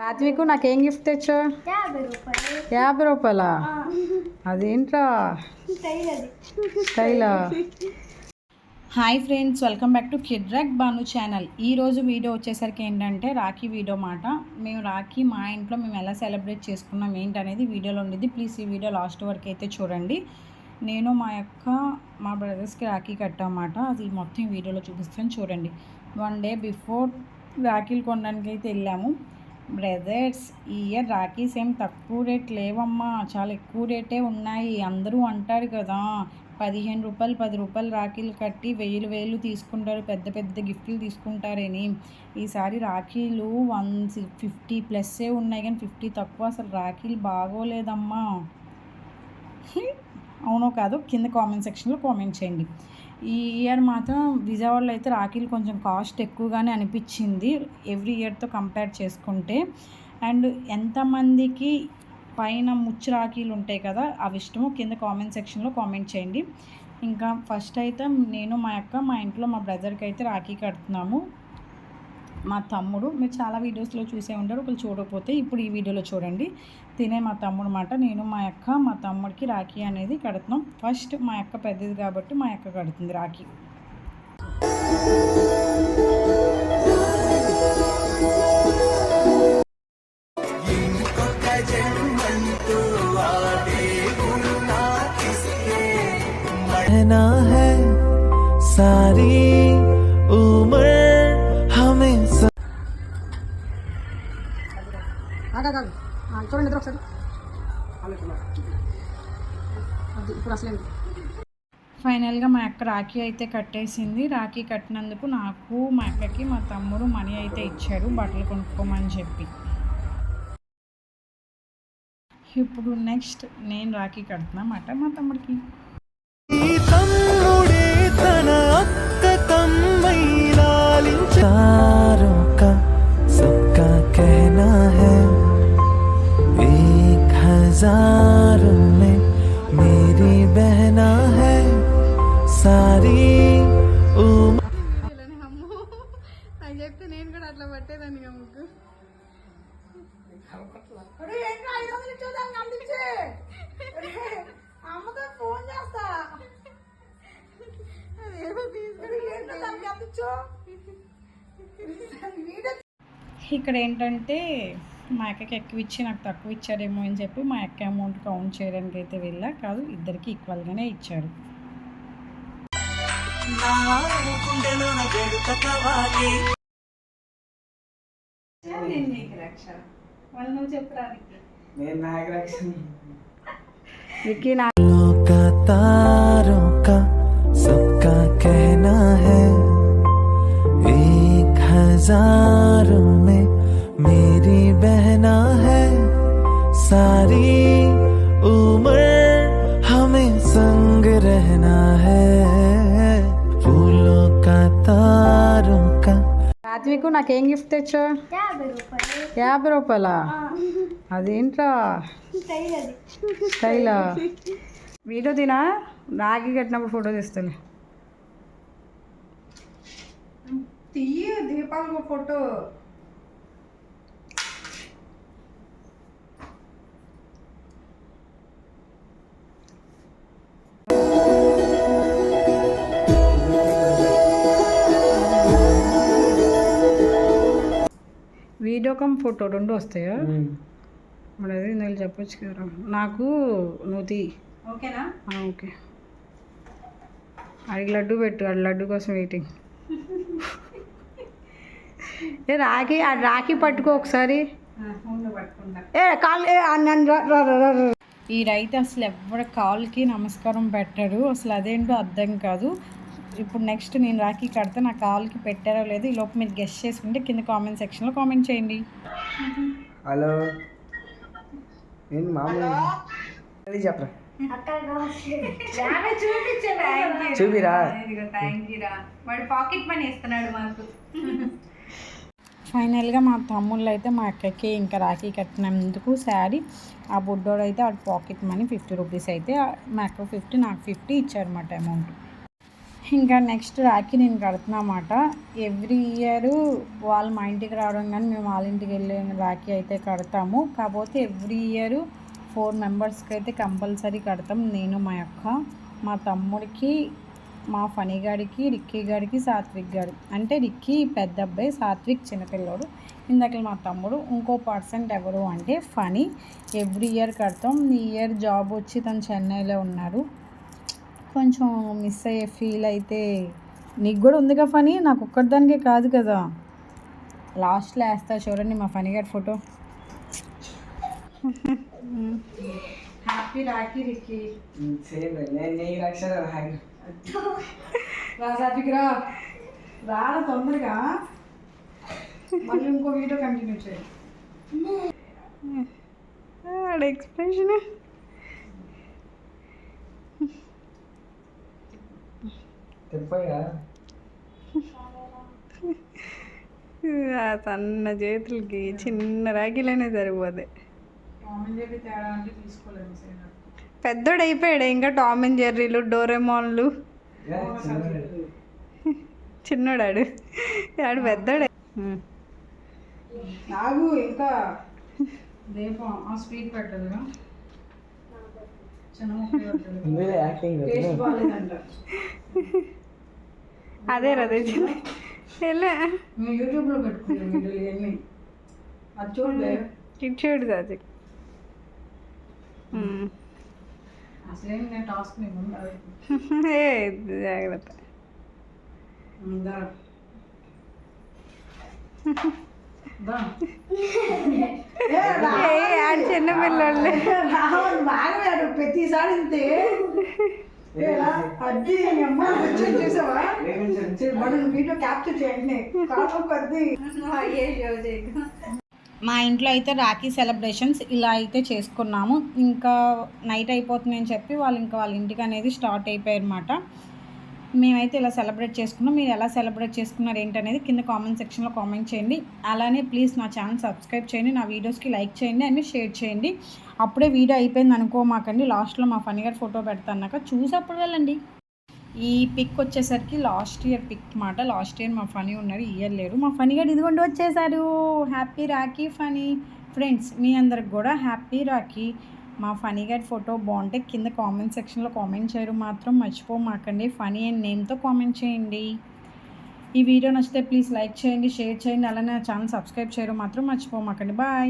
సాత్వికు నాకేం గిఫ్ట్ తెచ్చా? 50 రూపాయలా? అదేంట్రా స్టైలా? Hi friends, welcome back to కిడ్రాక్ బాను ఛానల్. ఈరోజు వీడియో వచ్చేసరికి ఏంటంటే రాఖీ వీడియో మాట. మేము రాఖీ మా ఇంట్లో మేము ఎలా సెలబ్రేట్ చేసుకున్నాం ఏంటనేది వీడియోలో ఉండేది. ప్లీజ్ ఈ వీడియో లాస్ట్ వరకు అయితే చూడండి. నేను మా బ్రదర్స్కి రాఖీ కట్టామాట. అది మొత్తం ఈ వీడియోలో చూపిస్తాను చూడండి. 1 డే బిఫోర్ రాఖీలు కొనడానికి అయితే వెళ్ళాము. బ్రదర్స్, ఈ ఇయర్ రాఖీస్ ఏం తక్కువ రేట్ లేవమ్మా, చాలా ఎక్కువ రేటే ఉన్నాయి. అందరూ అంటారు కదా 15 రూపాయలు 10 రూపాయలు రాఖీలు కట్టి వేలు తీసుకుంటారు, పెద్ద పెద్ద గిఫ్ట్లు తీసుకుంటారని. ఈసారి రాఖీలు 150 ప్లస్సే ఉన్నాయి కానీ 50 తక్కువ. అసలు రాఖీలు బాగోలేదమ్మా. అవునో కాదు కింద కామెంట్ సెక్షన్లో కామెంట్ చేయండి. ఈ ఇయర్ మాత్రం విజయవాడలో అయితే రాఖీలు కొంచెం కాస్ట్ ఎక్కువగానే అనిపించింది ఎవ్రీ ఇయర్తో కంపేర్ చేసుకుంటే. అండ్ ఎంతమందికి పైన ముచ్చు రాఖీలు ఉంటాయి కదా అవి ఇష్టమో కింద కామెంట్ సెక్షన్లో కామెంట్ చేయండి. ఇంకా ఫస్ట్ అయితే నేను మా ఇంట్లో మా బ్రదర్కి అయితే రాఖీ కడుతున్నాము. మా తమ్ముడు, మీరు చాలా వీడియోస్లో చూసే ఉంటారు, ఒకళ్ళు చూడకపోతే ఇప్పుడు ఈ వీడియోలో చూడండి. తినే మా తమ్ముడు మాట. నేను మా తమ్ముడికి రాఖీ అనేది కడుతున్నాం. ఫస్ట్ మా అక్క పెద్దది కాబట్టి మా అక్క కడుతుంది రాఖీ. सारी उम्र हमें చూడండి ఒకసారి. ఇప్పుడు అసలు ఫైనల్గా మా అక్క రాఖీ అయితే కట్టేసింది. రాఖీ కట్టినందుకు నాకు మా అక్కకి మా తమ్ముడు మనీ అయితే ఇచ్చాడు బట్టలు కొనుక్కోమని చెప్పి. ఇప్పుడు నెక్స్ట్ నేను రాఖీ కడుతున్నా అన్నమాట మా తమ్ముడికి. सबका कहना है 1000 में मेरी बहना है सारी చెప్తే నేను కూడా అట్లా పట్టేదాన్ని ముగ్గు. అమ్మతో ఫోన్ చేస్తా, ఇక్కడ ఏంటంటే మా అక్కకి ఎక్కువ ఇచ్చి నాకు తక్కువ ఇచ్చారేమో అని చెప్పి మా అక్క అమౌంట్ కౌంట్ చేయడానికి అయితే వెళ్ళా. కాదు, ఇద్దరికి ఈక్వల్గానే ఇచ్చారు. तारों का सबका कहना है 1000 में मेरी बहना है सारी उम्र हमें संग रहना है फूलों का तारों का. సాత్వికు నాకేం గిఫ్ట్ తెచ్చా? 50 రూపాయలా? అదేంట్రా స్టైలా? వీడియో తినా రాఖీ కట్టినప్పుడు ఫోటో తీస్తాను. తీయ దీపాలు ఫోటో. వీడియో కమ్ ఫోటో రెండు వస్తాయా? మరి అది నేను చెప్పొచ్చు కదా నాకు. నువ్వు తీ. ఓకేనా? ఓకే. అది లడ్డు పెట్టు, అది లడ్డు కోసం వెయిటింగ్. రాఖీ పట్టుకో ఒకసారి. ఈ రైతు అసలు ఎవరి కాల్కి నమస్కారం పెట్టాడు, అసలు అదేంటో అర్థం కాదు. ఇప్పుడు నెక్స్ట్ నేను రాఖీ కడితే నా కాల్కి పెట్టారో లేదు ఈ లోపు మీరు గెస్ట్ చేసుకుంటే కింద కామెంట్ సెక్షన్లో కామెంట్ చేయండి. హలో, నేను మామూలు చెప్పరా చూపిరా. వాడు పాకెట్ మనీ ఇస్తున్నాడు మాకు. ఫైనల్గా మా తమ్ముళ్ళు అయితే మా అక్కకి ఇంకా రాఖీ కట్టినందుకు శారీ, ఆ బుడ్డోడు అయితే ఆ పాకెట్ మనీ 50 రూపీస్ అయితే మా అక్క 50 నాకు 50 ఇచ్చారన్నమాట అమౌంట్. ఇంకా నెక్స్ట్ రాఖీ నేను కడుతున్నమాట. ఎవ్రీ ఇయర్ వాళ్ళు మా ఇంటికి రావడం కానీ మేము వాళ్ళ ఇంటికి వెళ్ళే రాఖీ అయితే కడతాము. కాకపోతే ఎవ్రీ ఇయర్ 4 మెంబర్స్కి అయితే కంపల్సరీ కడతాం. నేను, మా అక్క, మా తమ్ముడికి, మా ఫనీ గాడికి, రిక్కీ గాడికి, సాత్విక్ గాడు. అంటే రిక్కీ పెద్ద అబ్బాయి, సాత్విక్ చిన్నపిల్లోడు. ఇందాక మా తమ్ముడు. ఇంకో పర్సెంట్ ఎవరు అంటే ఫనీ. ఎవ్రీ ఇయర్ కడతాం. ఈ ఇయర్ జాబ్ వచ్చి తను చెన్నైలో ఉన్నాడు. కొంచెం మిస్ అయ్యే ఫీల్ అయితే నీకు కూడా ఉందిగా ఫనీ, నాకు ఒక్కదానికే కాదు కదా. లాస్ట్లో వేస్తా చూడండి మా ఫనీ గారి photo. Happy Rakhi Rikki. Same నేను రక్షణ రాసాటికి రాడ తొందరగా. మళ్ళీ ఇంకో వీడియో కంటిన్యూ చేయండి. ఎక్స్ప్రెషన్ చెప్పగా సన్న చేతులకి చిన్న రాఖీలనే సరిపోతాయి. పెద్దోడు అయిపోయాడు ఇంకా. Tom and జెర్రీలు, డోరెమోన్లు. చిన్నోడాడు ఆడు పెద్దోడే. నాకు ఇంకా దీపం స్వీట్ పెట్టదుగా. అదే అదే యూట్యూబ్లో పెట్టుకున్నాను ఇవన్నీ. అది చూడలే, ఇది చూడు అది. అసలేం నేను టాస్క్ జాగ్రత్త. చిన్న పిల్లలు బాగా ప్రతిసారి ఇంతే. అది చూసావా వీడియో క్యాప్చర్ చేయండి. మా ఇంట్లో అయితే రాఖీ సెలబ్రేషన్స్ ఇలా అయితే చేసుకున్నాము. ఇంకా నైట్ అయిపోతుందని చెప్పి వాళ్ళు ఇంకా వాళ్ళ ఇంటికి అనేది స్టార్ట్ అయిపోయారు అనమాట. మేమైతే ఇలా సెలబ్రేట్ చేసుకున్నాం. మీరు ఎలా సెలబ్రేట్ చేసుకున్నారు ఏంటనేది కింద కామెంట్ సెక్షన్లో కామెంట్ చేయండి. అలానే ప్లీజ్ నా ఛానల్ సబ్స్క్రైబ్ చేయండి, నా వీడియోస్కి లైక్ చేయండి అండ్ షేర్ చేయండి. అప్పుడే వీడియో అయిపోయింది అనుకోమాకండి. లాస్ట్లో మా ఫనీ గారి ఫోటో పెడతాన్నాక చూసి అప్పుడు వెళ్ళండి. ఈ పిక్ వచ్చేసరికి లాస్ట్ ఇయర్ పిక్ మాట. లాస్ట్ ఇయర్ మా ఫనీ ఉన్నారు, ఈ ఇయర్ లేరు. మా ఫనీ గారు ఇదిగోండి వచ్చేసారు. హ్యాపీ రాఖీ ఫనీ. ఫ్రెండ్స్ మీ అందరికి కూడా హ్యాపీ రాఖీ. మా ఫనీ గారి ఫోటో బాగుంటే కింద కామెంట్ సెక్షన్లో కామెంట్ చేయడం మాత్రం మర్చిపోమాకండి. ఫనీ అండ్ నేమ్తో కామెంట్ చేయండి. ఈ వీడియో నచ్చితే ప్లీజ్ లైక్ చేయండి, షేర్ చేయండి. అలానే ఛానల్ సబ్స్క్రైబ్ చేయడం మాత్రం మర్చిపోమాకండి. బాయ్.